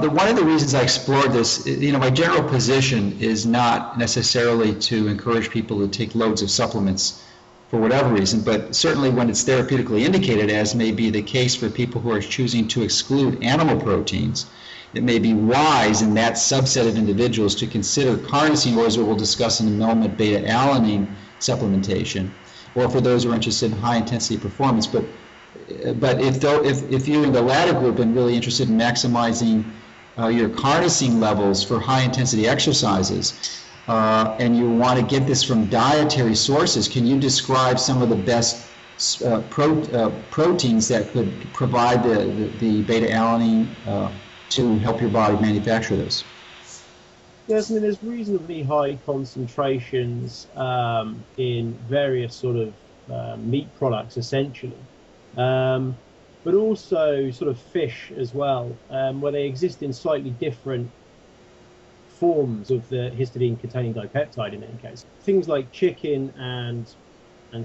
One of the reasons I explored this, my general position is not necessarily to encourage people to take loads of supplements for whatever reason, but certainly when it's therapeutically indicated, as may be the case for people who are choosing to exclude animal proteins, it may be wise in that subset of individuals to consider carnosine, or as we'll discuss in a moment, beta-alanine supplementation, or for those who are interested in high-intensity performance. But if you're in the latter group and really interested in maximizing your carnosine levels for high-intensity exercises, and you want to get this from dietary sources, can you describe some of the best proteins that could provide the beta-alanine to help your body manufacture this? Yes, I mean, there's reasonably high concentrations in various sort of meat products, essentially, but also sort of fish as well, where they exist in slightly different forms of the histidine-containing dipeptide in any case. Things like chicken and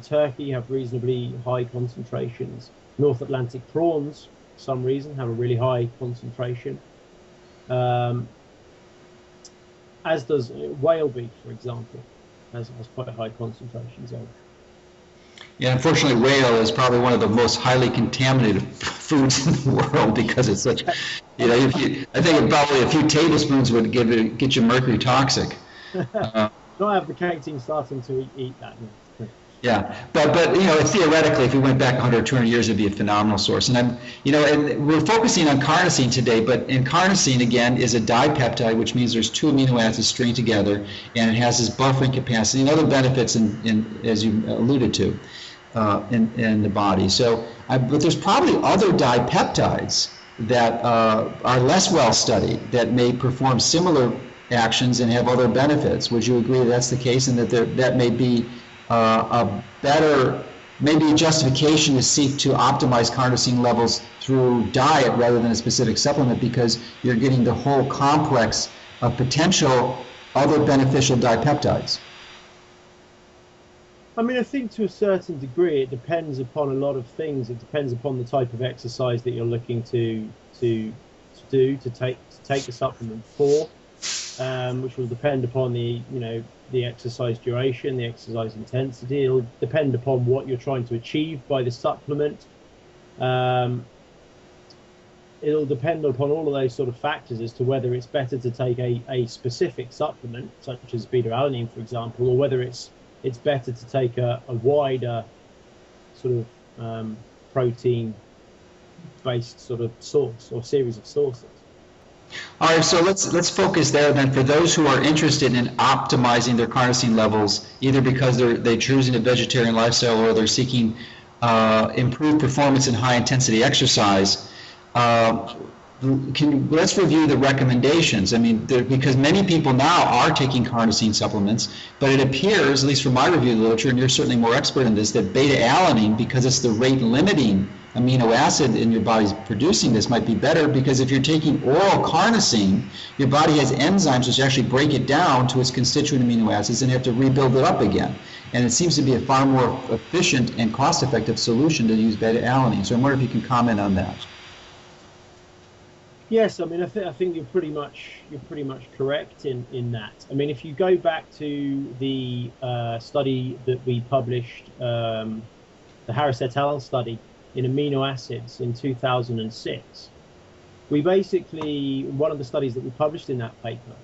turkey have reasonably high concentrations. North Atlantic prawns, for some reason, have a really high concentration. As does whale beef, for example, has quite high concentrations of. Yeah, unfortunately, whale is probably one of the most highly contaminated foods in the world because it's such, I think probably a few tablespoons would get you mercury toxic. Not advocating starting to eat that now. Yeah, but theoretically, if we went back 100 or 200 years, it'd be a phenomenal source. And and we're focusing on carnosine today, but in carnosine, again, is a dipeptide, which means there's two amino acids stringed together, and it has this buffering capacity and other benefits, as you alluded to, in the body. But there's probably other dipeptides that are less well studied that may perform similar actions and have other benefits. Would you agree that's the case, and that may be maybe a justification to seek to optimize carnosine levels through diet rather than a specific supplement, because you're getting the whole complex of potential other beneficial dipeptides? I mean, I think to a certain degree it depends upon a lot of things. It depends upon the type of exercise that you're looking to take the supplement for, which will depend upon the exercise duration, the exercise intensity. It'll depend upon what you're trying to achieve by the supplement. It'll depend upon all of those sort of factors as to whether it's better to take a specific supplement, such as beta-alanine, for example, or whether it's better to take a wider sort of protein-based sort of source or series of sources. All right, so let's focus there then. For those who are interested in optimizing their carnosine levels, either because they're choosing a vegetarian lifestyle or they're seeking improved performance in high-intensity exercise, let's review the recommendations. I mean, because many people now are taking carnosine supplements, but it appears, at least from my review of the literature, and you're certainly more expert in this, that beta-alanine, because it's the rate-limiting amino acid in your body's producing this, might be better, because if you're taking oral carnosine, your body has enzymes which actually break it down to its constituent amino acids and you have to rebuild it up again. And it seems to be a far more efficient and cost-effective solution to use beta-alanine. So I'm wondering if you can comment on that. Yes, I mean, I think you're pretty much correct in that. I mean, if you go back to the study that we published, the Harris et al. Study in amino acids in 2006, we basically, one of the studies that we published in that paper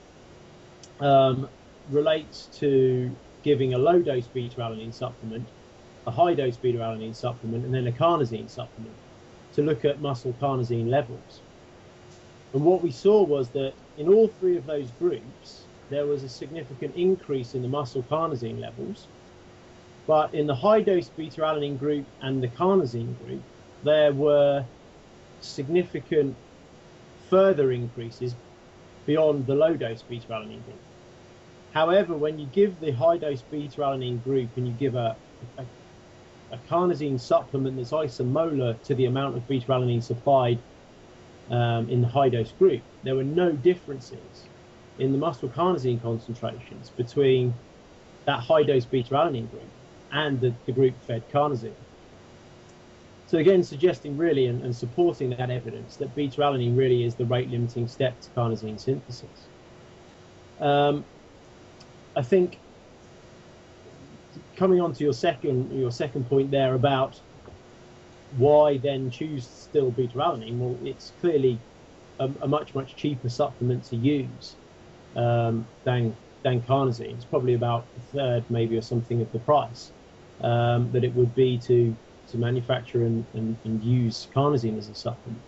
relates to giving a low-dose beta-alanine supplement, a high-dose beta-alanine supplement, and then a carnosine supplement to look at muscle carnosine levels. And what we saw was that in all three of those groups, there was a significant increase in the muscle carnosine levels. But in the high-dose beta-alanine group and the carnosine group, there were significant further increases beyond the low-dose beta-alanine group. However, when you give the high-dose beta-alanine group and you give a carnosine supplement that's isomolar to the amount of beta-alanine supplied in the high-dose group, there were no differences in the muscle carnosine concentrations between that high-dose beta-alanine group and the group fed carnosine. So again, suggesting really and supporting that evidence that beta-alanine really is the rate-limiting step to carnosine synthesis. I think coming on to your second point there about why then choose still beta-alanine, well, it's clearly a much cheaper supplement to use than carnosine. It's probably about a third, maybe, or something of the price that it would be to manufacture and use carnosine as a supplement.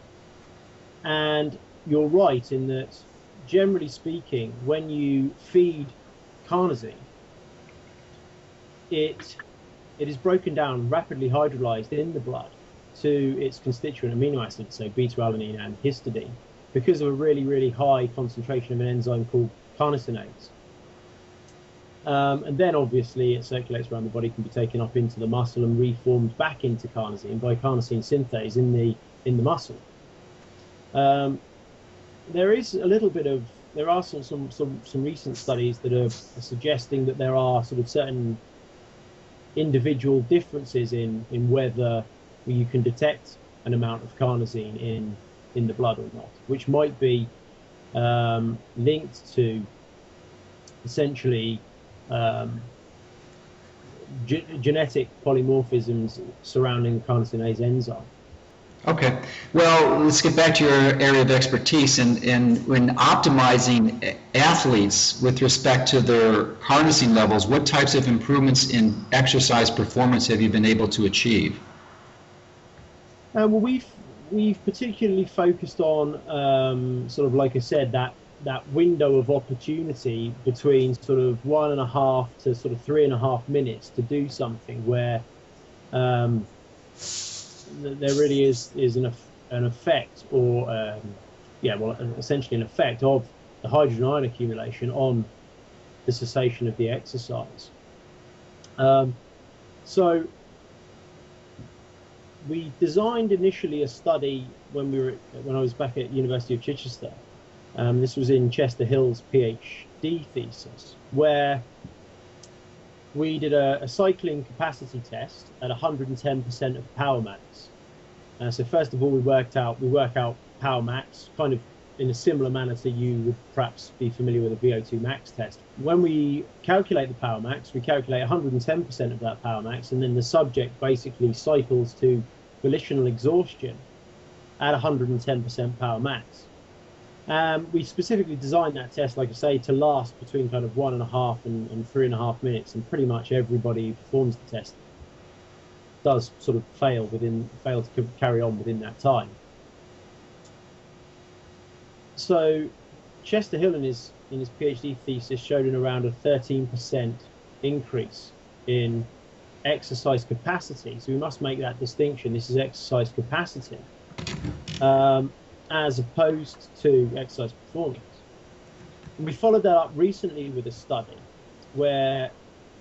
And you're right in that, generally speaking, when you feed carnosine, it is broken down, rapidly hydrolyzed in the blood to its constituent amino acids, so beta-alanine and histidine, because of a really high concentration of an enzyme called carnosinase. And then obviously it circulates around the body, can be taken up into the muscle and reformed back into carnosine by carnosine synthase in the muscle. There is a little bit of, there are some recent studies that are suggesting that there are sort of certain individual differences in whether you can detect an amount of carnosine in the blood or not, which might be linked to essentially genetic polymorphisms surrounding the carnosinase enzyme. Okay. Well, let's get back to your area of expertise. And when optimizing athletes with respect to their carnosine levels, what types of improvements in exercise performance have you been able to achieve? Well, we've particularly focused on sort of, like I said, that window of opportunity between sort of 1.5 to sort of 3.5 minutes to do something where there really is an effect, or essentially an effect of the hydrogen ion accumulation on the cessation of the exercise. So we designed initially a study when I was back at University of Chichester. This was in Chester Hill's PhD thesis, where we did a cycling capacity test at 110% of power max. So first of all, we work out power max, kind of in a similar manner to you would perhaps be familiar with a VO2 max test. When we calculate the power max, we calculate 110% of that power max, and then the subject basically cycles to volitional exhaustion at 110% power max. We specifically designed that test, like I say, to last between kind of 1.5 and 3.5 minutes, and pretty much everybody who performs the test does sort of fail to carry on within that time. So Chester Hill in his PhD thesis showed in around a 13% increase in exercise capacity. So we must make that distinction. This is exercise capacity, as opposed to exercise performance. And we followed that up recently with a study where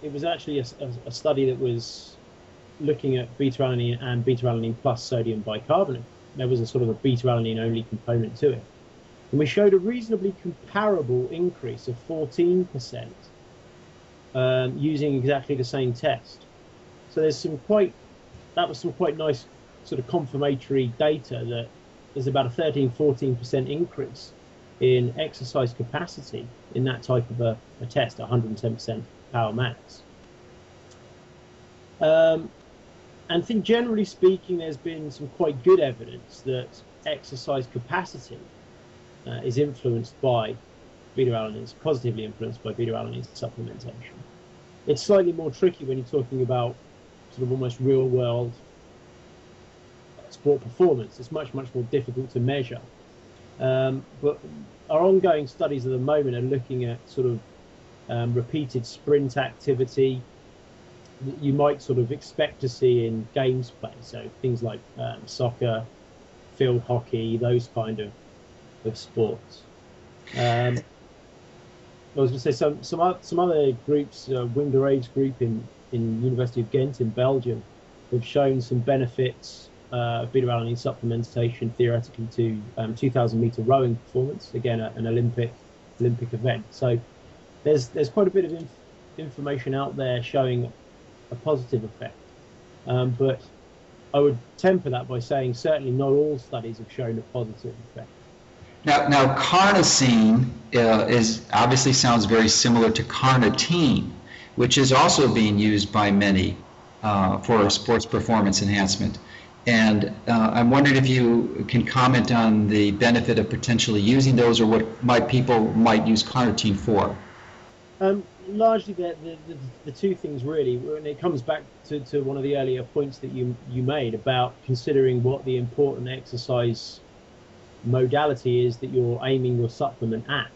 it was actually a study that was looking at beta-alanine and beta-alanine plus sodium bicarbonate. There was a sort of a beta-alanine only component to it. And we showed a reasonably comparable increase of 14% using exactly the same test. So that was some quite nice sort of confirmatory data that there's about a 13-14% increase in exercise capacity in that type of a test, 110% power max. And I think generally speaking, there's been some quite good evidence that exercise capacity is influenced by beta-alanine, positively influenced by beta-alanine supplementation. It's slightly more tricky when you're talking about sort of almost real-world sport performance. It's much more difficult to measure. But our ongoing studies at the moment are looking at sort of repeated sprint activity that you might sort of expect to see in games play. So things like soccer, field hockey, those kind of sports. I was going to say some other groups, Winder Age group in University of Ghent in Belgium, have shown some benefits of beta-alanine supplementation theoretically to 2,000-meter rowing performance, again an Olympic event. So there's quite a bit of information out there showing a positive effect, but I would temper that by saying certainly not all studies have shown a positive effect. Now carnosine is obviously sounds very similar to carnitine, which is also being used by many for sports performance enhancement. And I'm wondering if you can comment on the benefit of potentially using those, or what people might use carnitine for. Largely, the two things really, and it comes back to one of the earlier points that you made about considering what the important exercise modality is that you're aiming your supplement at,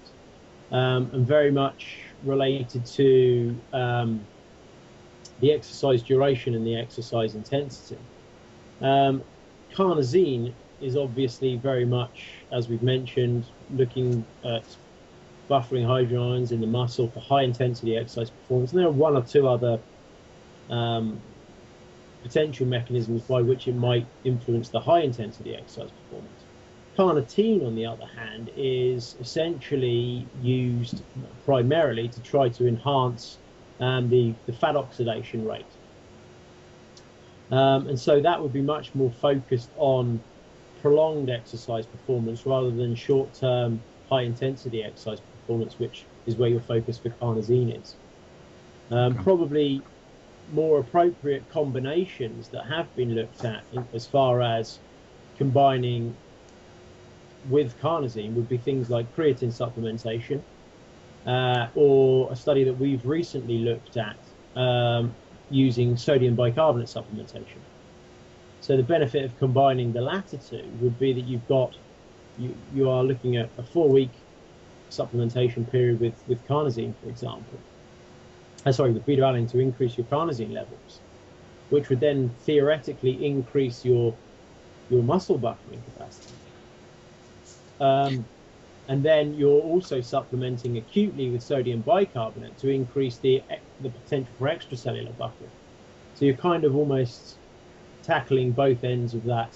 and very much related to the exercise duration and the exercise intensity. Carnosine is obviously very much, as we've mentioned, looking at buffering hydrogen ions in the muscle for high intensity exercise performance. And there are one or two other potential mechanisms by which it might influence the high intensity exercise performance. Carnitine, on the other hand, is essentially used primarily to try to enhance the fat oxidation rate. And so that would be much more focused on prolonged exercise performance rather than short-term high-intensity exercise performance, which is where your focus for carnosine is. Probably more appropriate combinations that have been looked at as far as combining with carnosine would be things like creatine supplementation, or a study that we've recently looked at using sodium bicarbonate supplementation. So the benefit of combining the latter two would be that you are looking at a 4-week supplementation period with carnosine, for example. With beta-alanine to increase your carnosine levels, which would then theoretically increase your muscle buffering capacity. And then you're also supplementing acutely with sodium bicarbonate to increase the potential for extracellular buffering. So you're kind of almost tackling both ends of that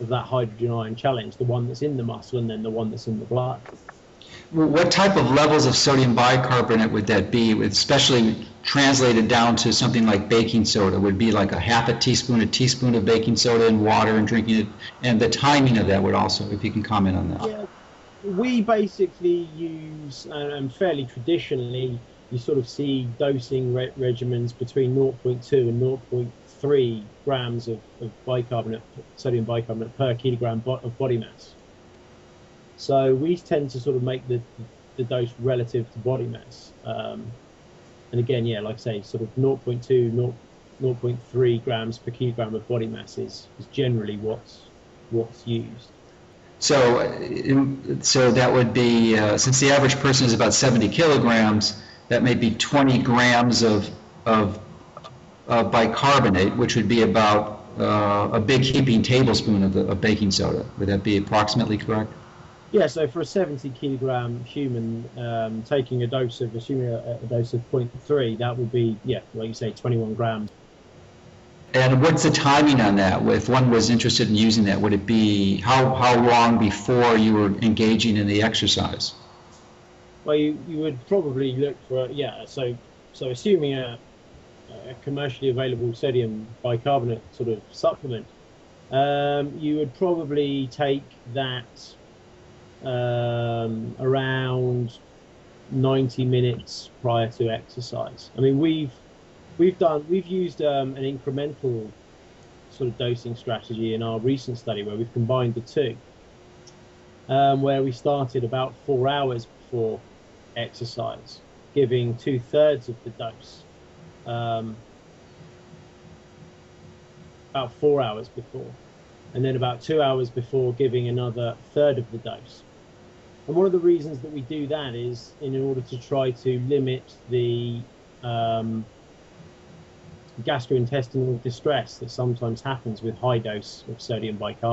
hydrogen ion challenge, the one that's in the muscle and then the one that's in the blood. What type of levels of sodium bicarbonate would that be, especially translated down to something like baking soda? Would it be like a half a teaspoon of baking soda in water and drinking it? And the timing of that would also, if you can comment on that. Yeah, we basically use, fairly traditionally, you sort of see dosing regimens between 0.2 and 0.3 grams of sodium bicarbonate per kilogram of body mass. So we tend to sort of make the dose relative to body mass. And again, yeah, like I say, sort of 0.2, 0.3 grams per kilogram of body mass is generally what's used. So that would be, since the average person is about 70 kilograms, that may be 20 grams of bicarbonate, which would be about a big heaping tablespoon of baking soda. Would that be approximately correct? Yeah, so for a 70 kilogram human, taking a dose of, assuming a dose of 0.3, that would be, yeah, like you say, 21 grams. And what's the timing on that? If one was interested in using that, would it be how long before you were engaging in the exercise? Well, you would probably look for, so assuming a commercially available sodium bicarbonate sort of supplement, you would probably take that around 90 minutes prior to exercise. I mean, we've used an incremental sort of dosing strategy in our recent study where we've combined the two, where we started about 4 hours before exercise, giving 2/3 of the dose, about 4 hours before, and then about 2 hours before giving another third of the dose. And one of the reasons that we do that is in order to try to limit the gastrointestinal distress that sometimes happens with high dose of sodium bicarbonate.